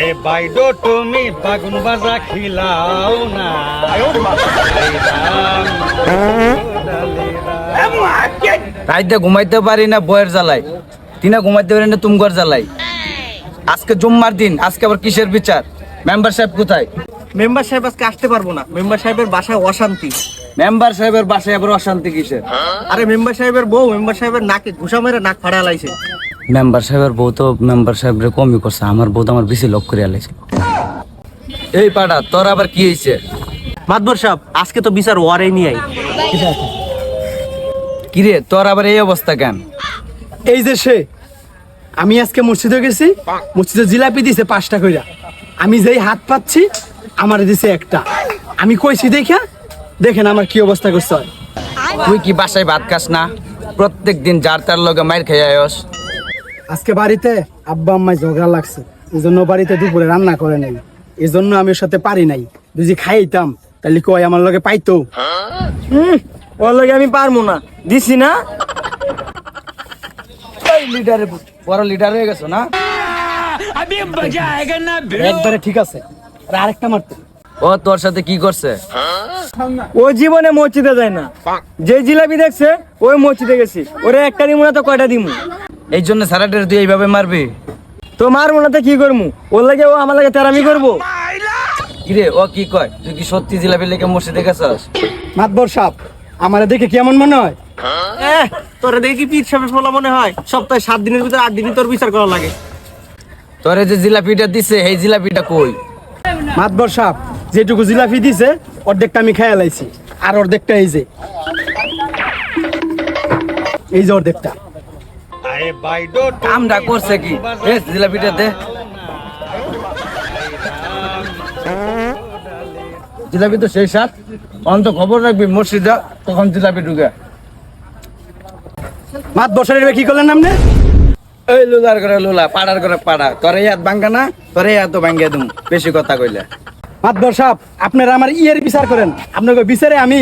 আরে বাইডো তুমি বাগুন বাজা খিলাও না। রাইতে ঘুমাইতে পারি না বইয়ের জ্বালাই, দিনে ঘুমাইতে পারি না তুমগর জ্বালাই। আজকে জুম্মার দিন, আজকে আবার কিসের বিচার? মেম্বার সাহেব কোথায়? মেম্বার সাহেব আজকে আসতে পারবো না, মেম্বার সাহেবের বাসায় অশান্তি। মেম্বার সাহেবের বাসায় আবার অশান্তি কিসের? আরে মেম্বার সাহেবের বউ মেম্বার সাহেবের নাকে ঘুষা মেরে নাক ফাড়া লাইছে। মেম্বার সাহেবের বউ তো মেম্বার সাহেবের কমই করছে, আমার বউ তো আমার বেশি লক করে আলাইছে। এই পাড়া তোর আবার কি হয়েছে? মাতবর সাহেব আজকে তো বিচার ওয়ারে নিয়ে আই। কিরে তোর আবার এই অবস্থা কেন? এই যে সে, আমি আজকে মসজিদে গেছি, মসজিদে জিলাপি দিছে 5টা কইরা। আমি যেই হাত পাচ্ছি আমার দিছে একটা। আমি কইছি দেখা দেখেন আমার কি অবস্থা করছে। তুই কি বাসায় ভাত খাস না? প্রত্যেক দিন যার তার লগে মাইর খেয়ে আয়স। আজকে বাড়িতে আব্বা আম্মায় ঝগড়া লাগছে, এই জন্য বাড়িতে দুপুরে রান্না করে নাই। এই জন্য আমি ওর সাথে পারি নাই। যদি খাইতাম তাহলে কই আমার লগে পাইতো। ওর লগে আমি পারবো না, দিছি না। লিডারে বড় লিডার হয়ে গেছো না? একবারে ঠিক আছে, আর আরেকটা মারতো। ও তোর সাথে কি করছে? ও জীবনে মসজিদে যায় না, যে জিলাপি দেখছে ওই মসজিদে গেছি। ওরে একটা দিমু না তো কয়টা দিমু? এই জন্য সারাটের তুই এইভাবে মারবি? তো মারবো না তো কি করবো? ওর লাগে ও আমার লাগে তেরামি করবো। কিরে ও কি কয়? তুই কি সত্যি জিলাপি লেগে মসজিদে গেছস? মাতবর সাহেব আমারে দেখে কেমন মনে হয়? তোরা দেখি কি পীর সাহেবের ফলা মনে হয়? সপ্তাহে 7 দিনের ভিতরে 8 দিনই তোর বিচার করা লাগে। তোরে যে জিলাপিটা দিছে এই জিলাপিটা কই? মাতবর সাহেব যেটুকু জিলাপি দিছে অর্ধেকটা আমি খেয়ে লাইছি, আর অর্ধেকটা এই যে অর্ধেকটা। আরে বাইডো কামটা করছে কি? এ জিলাপিটা দে। জিলাপি তো সেই সাথ অন্ত খবর রাখবি মসজিদে তখন জিলাপি ঢুকে। মাতবর সাহেব কি করলেন আপনি? এই লুলার করে লুলা, পাড়ার করে পাড়া। তোর এই হাত ভাঙ্গা না, তোর এই হাত তো ভাঙ্গিয়ে দুম বেশি কথা কইলে। মাতবর সাহেব আপনারা আমার ইয়ের বিচার করেন, আপনাকে বিচারে আমি